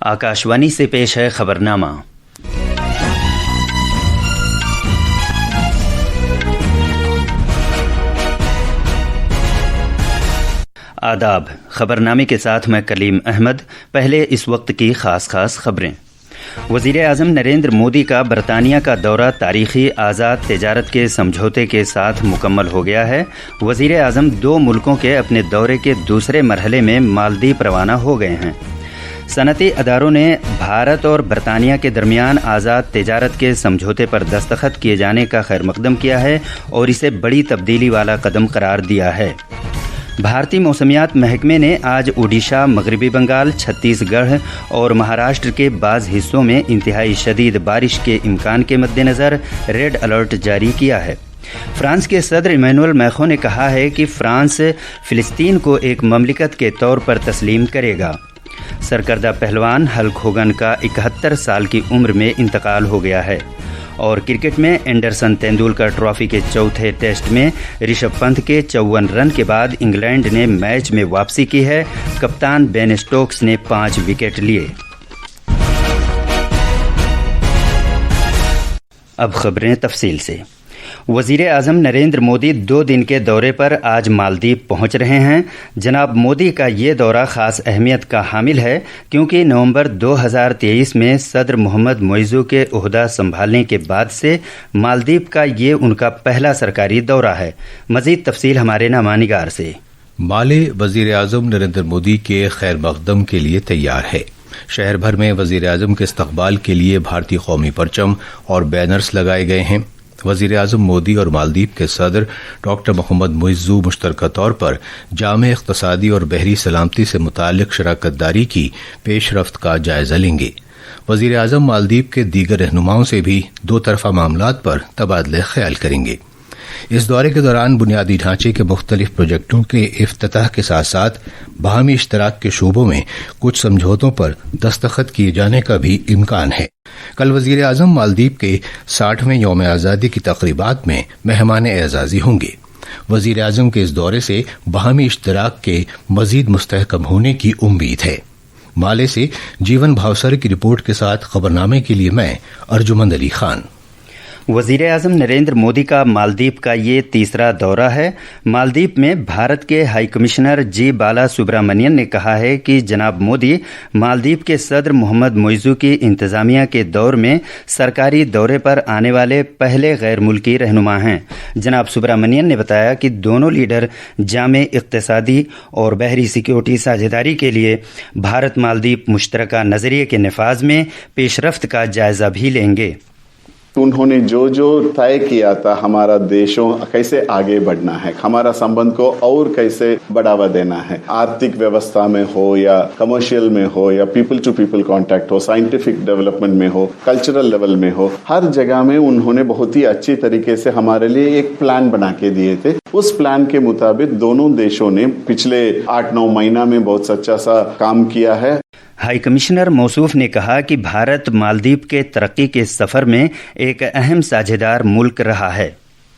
आकाशवाणी से पेश है खबरनामा। आदाब। खबरनामे के साथ मैं कलीम अहमद। पहले इस वक्त की खास खबरें। वज़ीर-ए-आज़म नरेंद्र मोदी का बरतानिया का दौरा तारीखी आज़ाद तिजारत के समझौते के साथ मुकम्मल हो गया है। वज़ीर-ए-आज़म 2 मुल्कों के अपने दौरे के दूसरे मरहले में मालदीव रवाना हो गए हैं। सनती अदारों ने भारत और बरतानिया के दरमियान आज़ाद तिजारत के समझौते पर दस्तखत किए जाने का खैर मकदम किया है और इसे बड़ी तब्दीली वाला कदम करार दिया है। भारतीय मौसमियात महकमे ने आज ओडिशा, मगरबी बंगाल, छत्तीसगढ़ और महाराष्ट्र के बाज़ हिस्सों में इंतहाई शदीद बारिश के इम्कान के मद्देनज़र रेड अलर्ट जारी किया है। फ्रांस के सदर इमैनुअल मैक्रों ने कहा है कि फ्रांस फ़िलिस्तीन को एक ममलिकत के तौर पर तस्लीम करेगा। सरकर्दा पहलवान हल्क होगन का 71 साल की उम्र में इंतकाल हो गया है। और क्रिकेट में एंडरसन तेंदुलकर ट्रॉफी के चौथे टेस्ट में ऋषभ पंत के 54 रन के बाद इंग्लैंड ने मैच में वापसी की है। कप्तान बेन स्टोक्स ने 5 विकेट लिए। अब खबरें तफसील से। वज़ीर-ए-आज़म नरेंद्र मोदी 2 दिन के दौरे पर आज मालदीव पहुंच रहे हैं। जनाब मोदी का ये दौरा ख़ास अहमियत का हामिल है क्योंकि नवंबर 2023 में सदर मोहम्मद मोइज़ू के ओहदा संभालने के बाद से मालदीव का ये उनका पहला सरकारी दौरा है। मज़ीद तफसील हमारे नामानिगार से। माले वज़ीर-ए-आज़म नरेंद्र मोदी के खैर मकदम के लिए तैयार है। शहर भर में वज़ीर-ए-आज़म के इस्तकबाल के लिए भारतीय कौमी परचम और बैनर्स लगाए गए हैं। वज़ीर-ए-आज़म मोदी और मालदीव के सदर डॉक्टर मोहम्मद मोइज़ू मुश्तरका तौर पर जामे इक़्तिसादी और बहरी सलामती से मुताल्लिक़ शराकतदारी की पेशरफ्त का जायज़ा लेंगे। वज़ीर-ए-आज़म मालदीव के दीगर रहनुमाओं से भी 2 तरफ़ा मामलात पर तबादले ख्याल करेंगे। इस दौरे के दौरान बुनियादी ढांचे के मुख्तलिफ प्रोजेक्टों के इफ्तिताह के साथ साथ बाहमी इश्तराक के शोबों में कुछ समझौतों पर दस्तखत किए जाने का भी इम्कान है। कल वज़ीर-ए-आज़म मालदीव के 60वें यौम आज़ादी की तक़रीबात में मेहमान एज़ाज़ी होंगे। वज़ीर-ए-आज़म के इस दौरे से बाहमी इश्तराक के मज़ीद मुस्तहकम होने की उम्मीद है। माले से जीवन भावसर की रिपोर्ट के साथ खबरनामे के लिए मैं अर्जुमंद अली खान। वज़ीर-ए-आज़म नरेंद्र मोदी का मालदीव का ये तीसरा दौरा है। मालदीव में भारत के हाई कमिश्नर जी बाला सुब्रमण्यन ने कहा है कि जनाब मोदी मालदीव के सदर मोहम्मद मोइज़ू की इंतज़ामिया के दौर में सरकारी दौरे पर आने वाले पहले गैर मुल्की रहनुमा हैं। जनाब सुब्रमण्यन ने बताया कि दोनों लीडर जामे इक़्तिसादी और बहरी सिक्योरिटी साझेदारी के लिए भारत मालदीव मुश्तरका नज़रिए के नफाज में पेशरफ्त का जायज़ा भी लेंगे। उन्होंने जो तय किया था हमारा देशों कैसे आगे बढ़ना है, हमारा संबंध को और कैसे बढ़ावा देना है, आर्थिक व्यवस्था में हो या कमर्शियल में हो या पीपल टू पीपल कांटेक्ट हो, साइंटिफिक डेवलपमेंट में हो, कल्चरल लेवल में हो, हर जगह में उन्होंने बहुत ही अच्छी तरीके से हमारे लिए एक प्लान बना के दिए थे। उस प्लान के मुताबिक दोनों देशों ने पिछले 8-9 महीना में बहुत सच्चा सा काम किया है। हाई कमिश्नर मौसूफ ने कहा कि भारत मालदीव के तरक्की के सफर में एक अहम साझेदार मुल्क रहा है।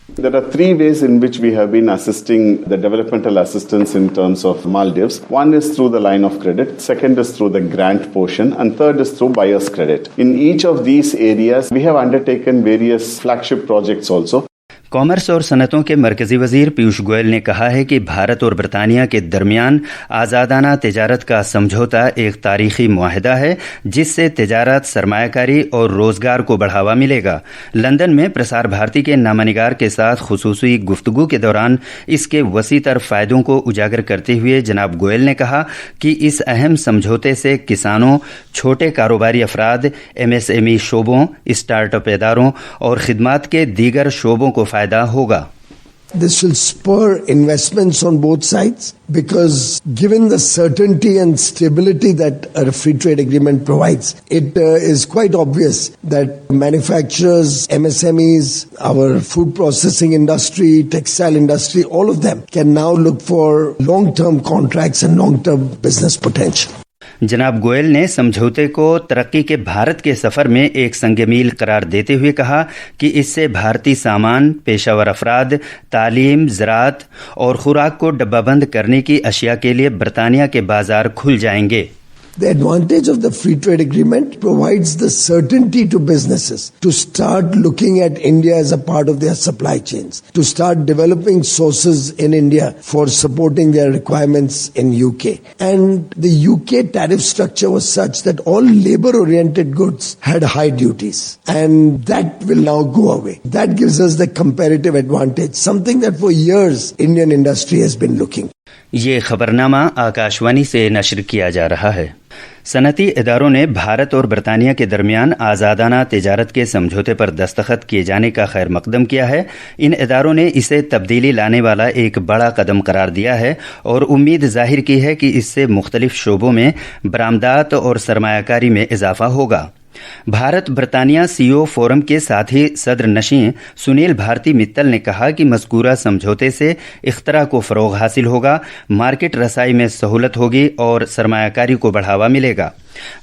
There are 3 ways in which we have been assisting the developmental assistance in terms of Maldives. One is through the line of credit, second is through the grant portion, and third is through buyer's credit. In each of these areas, we have undertaken various flagship projects also. Commerce और सनतों के मरकज़ी वज़ीर पीयूष गोयल ने कहा है कि भारत और बरतानिया के दरमियान आज़ादाना तिजारत का समझौता एक तारीखी मुआहदा है जिससे तिजारत, सरमायाकारी और रोज़गार को बढ़ावा मिलेगा। लंदन में प्रसार भारती के नामानिगार के साथ खुसूसी गुफ्तगू के दौरान इसके वसी तर फ़ायदों को उजागर करते हुए जनाब गोयल ने कहा कि इस अहम समझौते से किसानों, छोटे कारोबारी अफराद, MSME शोबों, स्टार्टअप इदारों और खिदमात के दीगर शोबों को फ़ायदा होगा। This will spur investments on both sides because given the certainty and stability that a free trade agreement provides, it is quite obvious that manufacturers, MSMEs, our food processing industry, textile industry, all of them can now look for long-term contracts and long-term business potential. जनाब गोयल ने समझौते को तरक्की के भारत के सफ़र में एक संग मील करार देते हुए कहा कि इससे भारतीय सामान, पेशावर अफराद, तालीम, ज़राअत और खुराक को डब्बाबंद करने की अशिया के लिए बरतानिया के बाजार खुल जाएंगे। The advantage of the free trade agreement provides the certainty to businesses to start looking at India as a part of their supply chains, to start developing sources in India for supporting their requirements in UK. And the UK tariff structure was such that all labor-oriented goods had high duties. And that will now go away. That gives us the comparative advantage, something that for years Indian industry has been looking. ये खबरनामा आकाशवाणी से नश्र किया जा रहा है। सनती इदारों ने भारत और बरतानिया के दरमियान आज़ादाना तिजारत के समझौते पर दस्तखत किए जाने का खैर मकदम किया है। इन इदारों ने इसे तब्दीली लाने वाला एक बड़ा कदम करार दिया है और उम्मीद जाहिर की है कि इससे मुख्तलिफ शोबों में बरामदात और सरमायाकारी में इजाफा होगा। भारत बरतानिया सीओ फोरम के साथ ही सदर नशीं सुनील भारती मित्तल ने कहा कि मज़कूरा समझौते से इख्तरा को फ़रोग़ हासिल होगा, मार्केट रसाई में सहूलत होगी और सरमायाकारी को बढ़ावा मिलेगा।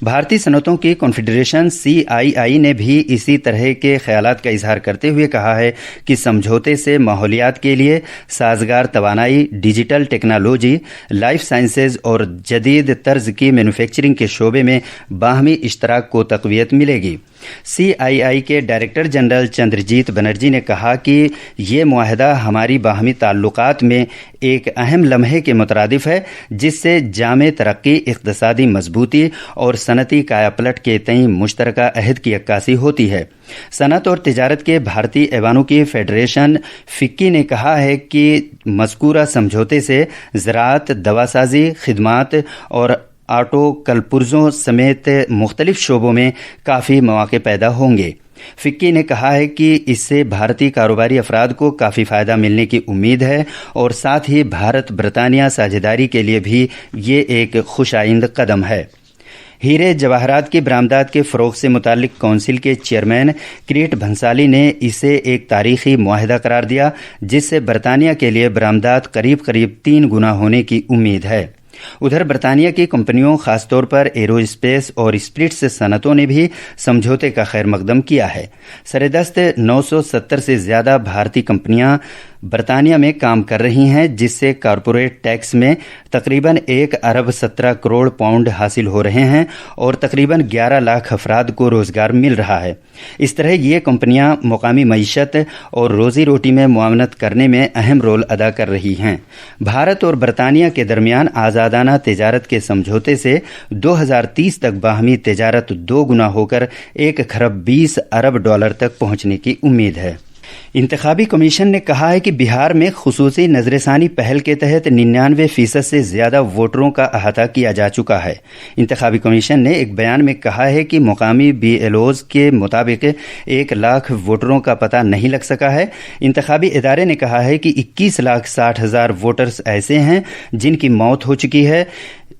भारतीय सनतों की कॉन्फेडरेशन CII ने भी इसी तरह के ख्यालात का इजहार करते हुए कहा है कि समझौते से माहौलियात के लिए साजगार तवानाई, डिजिटल टेक्नोलॉजी, लाइफ साइंसेज और जदीद तर्ज की मैन्युफैक्चरिंग के शोबे में बाहमी इश्तराक को तक़वियत मिलेगी। CII के डायरेक्टर जनरल चंद्रजीत बनर्जी ने कहा कि ये मुआहदा हमारी बाहमी ताल्लुकात में एक अहम लम्हे के मुतरादिफ है, जिससे जामे तरक्की, इक़्तिसादी मजबूती और सनती कायापलट के तई मुश्तरका अहद की अक्कासी होती है। सनत और तिजारत के भारतीय ऐवानों की फेडरेशन फिक्की ने कहा है कि मज़कूरा समझौते से ज़राअत, दवासाजी, खिदमात और आटो कलपुर्जों समेत मुख्तलिफ शोबों में काफ़ी मौके पैदा होंगे। फिक्की ने कहा है कि इससे भारतीय कारोबारी अफराद को काफ़ी फ़ायदा मिलने की उम्मीद है और साथ ही भारत बरतानिया साझेदारी के लिए भी ये एक खुशाइंद कदम है। हीरे जवाहरात की बरामदात के फ़रोग़ से मुताल्लिक़ कौंसिल के चेयरमैन किरीट भंसाली ने इसे एक तारीख़ी मुआहदा करार दिया, जिससे बरतानिया के लिए बरामदात करीब करीब 3 गुना होने की उम्मीद है। उधर बरतानिया की कंपनियों, खासतौर पर एरोस्पेस और स्प्लिट्स सनतों ने भी समझौते का खैर मकदम किया है। सरेदस्त 970 से ज़्यादा भारतीय कंपनियां बरतानिया में काम कर रही हैं, जिससे कॉरपोरेट टैक्स में तकरीबन 1 अरब 17 करोड़ पाउंड हासिल हो रहे हैं और तकरीबन 11 लाख अफराद को रोज़गार मिल रहा है। इस तरह ये कंपनियां मुकामी मईशत और रोज़ी रोटी में मुआवनत करने में अहम रोल अदा कर रही हैं। भारत और बरतानिया के दरमियान आज़ादाना तिजारत के समझौते से 2030 तक बाहमी तिजारत 2 गुना होकर 1 खरब 20 अरब डॉलर तक पहुंचने की उम्मीद है। इंतखाबी कमीशन ने कहा है कि बिहार में खुसूसी नजरसानी पहल के तहत 99% से ज़्यादा वोटरों का अहाता किया जा चुका है। इंतखाबी कमीशन ने एक बयान में कहा है कि मुकामी BLOs के मुताबिक 1 लाख वोटरों का पता नहीं लग सका है। इंतखाबी इदारे ने कहा है कि 21,60,000 वोटर्स ऐसे हैं जिनकी मौत हो चुकी है,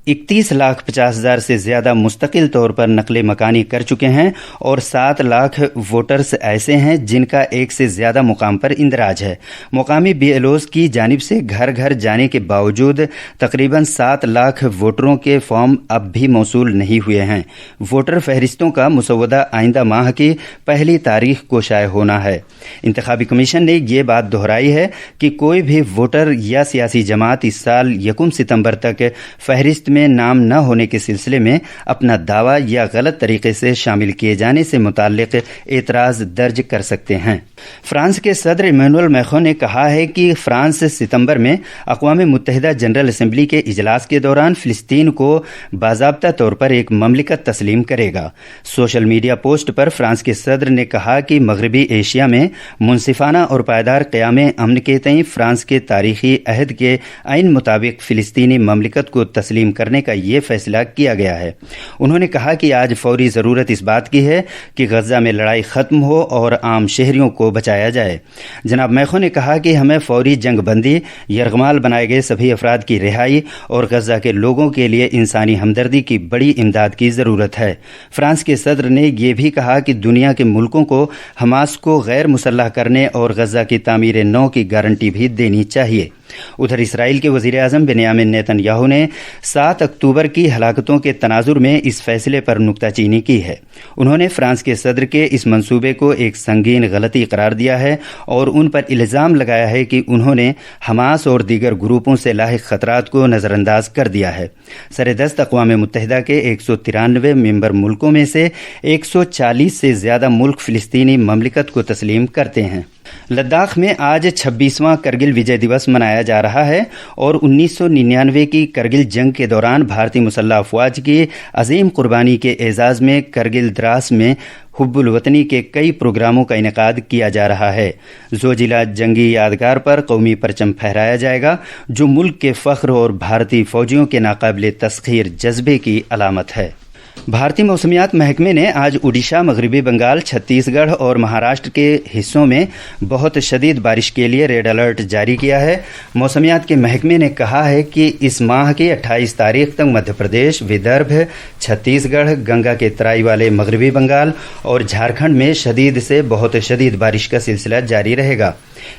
31,50,000 से ज़्यादा मुस्तकिल तौर पर नकले मकानी कर चुके हैं और 7 लाख वोटर्स ऐसे हैं जिनका एक से ज़्यादा मुकाम पर इंदराज है। मुकामी BLOs की जानिब से घर घर जाने के बावजूद तकरीबन 7 लाख वोटरों के फॉर्म अब भी मौसूल नहीं हुए हैं। वोटर फहरिस्तों का मुसव्वदा आइंदा माह की पहली तारीख को शाये होना है। इंतखाबी कमीशन ने ये बात दोहराई है कि कोई भी वोटर या सियासी जमात इस साल 1 सितंबर तक फहरिस्त में नाम न होने के सिलसिले में अपना दावा या गलत तरीके से शामिल किए जाने से मुताल्लिक एतराज़ दर्ज कर सकते हैं। फ्रांस के सदर इमैनुअल मैक्रों ने कहा है कि फ्रांस सितंबर में अक़वाम मुत्तहिदा जनरल असम्बली के इजलास के दौरान फ़िलिस्तीन को बाज़ाब्ता तौर पर एक ममलिकत तस्लीम करेगा। सोशल मीडिया पोस्ट पर फ्रांस के सदर ने कहा कि मगरबी एशिया में मुनसिफाना और पायदार क़याम अमन के तई फ्रांस के तारीख़ी अहद के ऐन मुताबिक फ़िलिस्तीनी ममलिकत को तस्लीम करने का ये फैसला किया गया है। उन्होंने कहा कि आज फौरी ज़रूरत इस बात की है कि गज़ा में लड़ाई ख़त्म हो और आम शहरियों को बचाया जाए। जनाब मैखो ने कहा कि हमें फौरी जंग बंदी, यरगमाल बनाए गए सभी अफराद की रिहाई और गज़ा के लोगों के लिए इंसानी हमदर्दी की बड़ी इमदाद की ज़रूरत है। फ्रांस के सदर ने यह भी कहा कि दुनिया के मुल्कों को हमास को गैर मुसल्लह करने और गज़ा की तामीर नौ की गारंटी भी देनी चाहिए। ادھر اسرائیل کے وزیر اعظم بنیامین نیتن یاہو نے 7 اکتوبر کی ہلاکتوں کے تناظر میں اس فیصلے پر نکتہ چینی کی ہے۔ انہوں نے فرانس کے صدر کے اس منصوبے کو ایک سنگین غلطی قرار دیا ہے اور ان پر الزام لگایا ہے کہ انہوں نے حماس اور دیگر گروپوں سے لاحق خطرات کو نظر انداز کر دیا ہے۔ سردست اقوام متحدہ کے 193 ممبر ملکوں میں سے 140 سے زیادہ ملک فلسطینی مملکت کو تسلیم کرتے ہیں۔ لداخ میں آج 26واں کرگل وجے دیوس منایا جا رہا ہے اور 1999 کی کرگل جنگ کے دوران بھارتی مسلح افواج کی عظیم قربانی کے اعزاز میں کرگل دراس میں حب الوطنی کے کئی پروگراموں کا انعقاد کیا جا رہا ہے۔ زوجیلا جنگی یادگار پر قومی پرچم پھہرایا جائے گا جو ملک کے فخر اور بھارتی فوجیوں کے ناقابل تسخیر جذبے کی علامت ہے۔ بھارتی موسمیات محکمے نے آج اڈیشہ، مغربی بنگال، چھتیس گڑھ اور مہاراشٹر کے حصوں میں بہت شدید بارش کے لیے ریڈ الرٹ جاری کیا ہے۔ موسمیات کے محکمے نے کہا ہے کہ اس ماہ کی 28 تاریخ تک مدھیہ پردیش، ودربھ، چھتیس گڑھ، گنگا کے ترائی والے مغربی بنگال اور جھارکھنڈ میں شدید سے بہت شدید بارش کا سلسلہ جاری رہے گا۔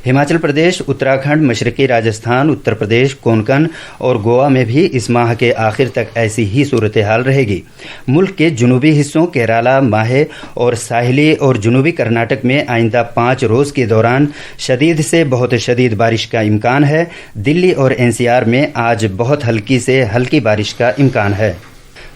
ہماچل پردیش، اتراکھنڈ، مشرقی راجستھان، اتر پردیش، کونکن اور گوا میں بھی اس ماہ کے آخر تک ایسی ہی صورتحال رہے گی۔ ملک کے جنوبی حصوں کیرالہ، ماہے اور ساحلی اور جنوبی کرناٹک میں آئندہ 5 روز کے دوران شدید سے بہت شدید بارش کا امکان ہے۔ دلی اور NCR میں آج بہت ہلکی سے ہلکی بارش کا امکان ہے۔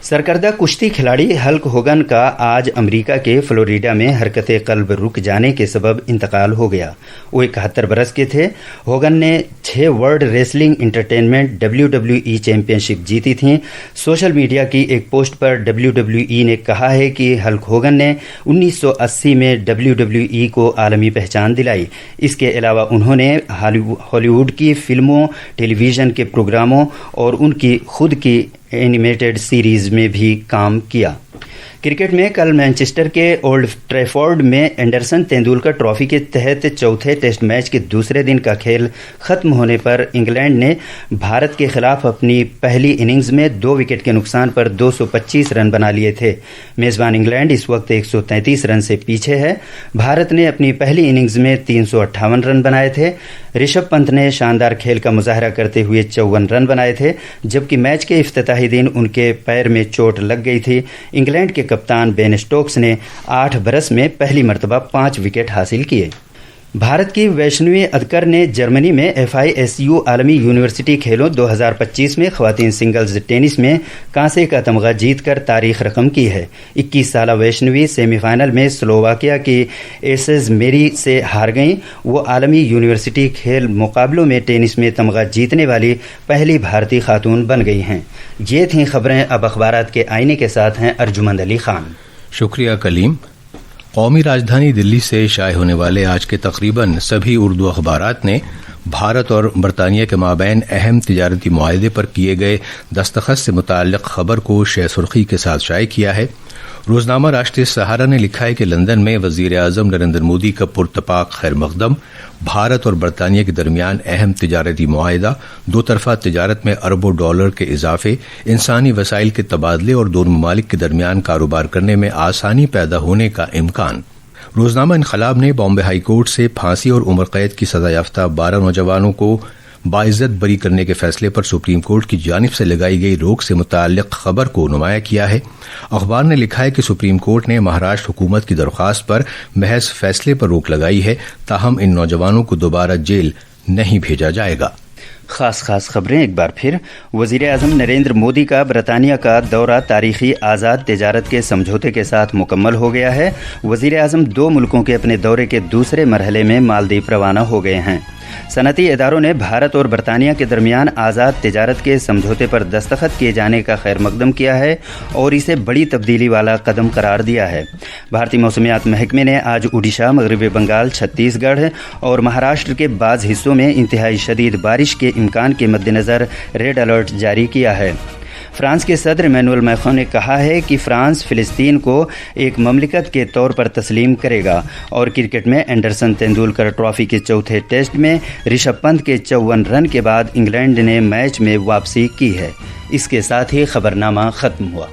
سرکردہ کشتی کھلاڑی ہلک ہوگن کا آج امریکہ کے فلوریڈا میں حرکت قلب رک جانے کے سبب انتقال ہو گیا۔ وہ 71 برس کے تھے۔ ہوگن نے 6 world wrestling entertainment WWE championship جیتی تھیں۔ سوشل میڈیا کی ایک پوسٹ پر WWE نے کہا ہے کہ ہلک ہوگن نے 1980 میں WWE کو عالمی پہچان دلائی۔ اس کے علاوہ انہوں نے ہالی ووڈ کی فلموں، ٹیلی ویژن کے پروگراموں اور ان کی خود کی اینیمیٹڈ سیریز میں بھی کام کیا۔ کرکٹ میں کل مانچسٹر کے اولڈ ٹریفورڈ میں اینڈرسن تیندولکر ٹرافی کے تحت چوتھے ٹیسٹ میچ کے دوسرے دن کا کھیل ختم ہونے پر انگلینڈ نے بھارت کے خلاف اپنی پہلی اننگز میں 2 وکٹ کے نقصان پر 225 رن بنا لیے تھے۔ میزبان انگلینڈ اس وقت 133 رن سے پیچھے ہے۔ بھارت نے اپنی پہلی اننگز میں 358 رن بنائے تھے۔ رشبھ پنت نے شاندار کھیل کا مظاہرہ کرتے ہوئے 54 رن بنائے تھے، جبکہ میچ کے افتتاحی دن ان کے پیر میں چوٹ لگ گئی تھی۔ انگلینڈ کے کپتان بین سٹوکس نے 8 برس میں پہلی مرتبہ 5 وکٹ حاصل کیے۔ بھارت کی ویشنوی ادکر نے جرمنی میں FISU عالمی یونیورسٹی کھیلوں 2025 میں خواتین سنگلز ٹینس میں کانسے کا تمغہ جیت کر تاریخ رقم کی ہے۔ 21 سالہ ویشنوی سیمی فائنل میں سلوواکیہ کی ایسز میری سے ہار گئیں۔ وہ عالمی یونیورسٹی کھیل مقابلوں میں ٹینس میں تمغہ جیتنے والی پہلی بھارتی خاتون بن گئی ہیں۔ یہ تھیں خبریں۔ اب اخبارات کے آئینے کے ساتھ ہیں ارجمند علی خان۔ شکریہ کلیم۔ قومی راجدھانی دلی سے شائع ہونے والے آج کے تقریباً سبھی اردو اخبارات نے بھارت اور برطانیہ کے مابین اہم تجارتی معاہدے پر کیے گئے دستخط سے متعلق خبر کو شہ سرخی کے ساتھ شائع کیا ہے۔ روزنامہ راشٹریہ سہارا نے لکھا ہے کہ لندن میں وزیر اعظم نریندر مودی کا پرتپاک خیر مقدم۔ بھارت اور برطانیہ کے درمیان اہم تجارتی معاہدہ، 2 طرفہ تجارت میں اربوں ڈالر کے اضافے، انسانی وسائل کے تبادلے اور دونوں ممالک کے درمیان کاروبار کرنے میں آسانی پیدا ہونے کا امکان۔ روزنامہ انقلاب نے بامبے ہائی کورٹ سے پھانسی اور عمر قید کی سزا یافتہ 12 نوجوانوں کو باعزت بری کرنے کے فیصلے پر سپریم کورٹ کی جانب سے لگائی گئی روک سے متعلق خبر کو نمایاں کیا ہے۔ اخبار نے لکھا ہے کہ سپریم کورٹ نے مہاراشٹر حکومت کی درخواست پر محض فیصلے پر روک لگائی ہے، تاہم ان نوجوانوں کو دوبارہ جیل نہیں بھیجا جائے گا۔ خاص خبریں ایک بار پھر۔ وزیر اعظم نریندر مودی کا برطانیہ کا دورہ تاریخی آزاد تجارت کے سمجھوتے کے ساتھ مکمل ہو گیا ہے۔ وزیر اعظم 2 ملکوں کے اپنے دورے کے دوسرے مرحلے میں مالدیپ روانہ ہو گئے ہیں۔ صنعتی اداروں نے بھارت اور برطانیہ کے درمیان آزاد تجارت کے سمجھوتے پر دستخط کیے جانے کا خیر مقدم کیا ہے اور اسے بڑی تبدیلی والا قدم قرار دیا ہے۔ بھارتی موسمیات محکمے نے آج اڈیشہ، مغربی بنگال، چھتیس گڑھ اور مہاراشٹر کے بعض حصوں میں انتہائی شدید بارش کے امکان کے مد نظر ریڈ الرٹ جاری کیا ہے۔ فرانس کے صدر ایمینوئل میخون نے کہا ہے کہ فرانس فلسطین کو ایک مملکت کے طور پر تسلیم کرے گا، اور کرکٹ میں اینڈرسن تیندولکر ٹرافی کے چوتھے ٹیسٹ میں رشبھ پنت کے 54 رن کے بعد انگلینڈ نے میچ میں واپسی کی ہے۔ اس کے ساتھ ہی خبرنامہ ختم ہوا۔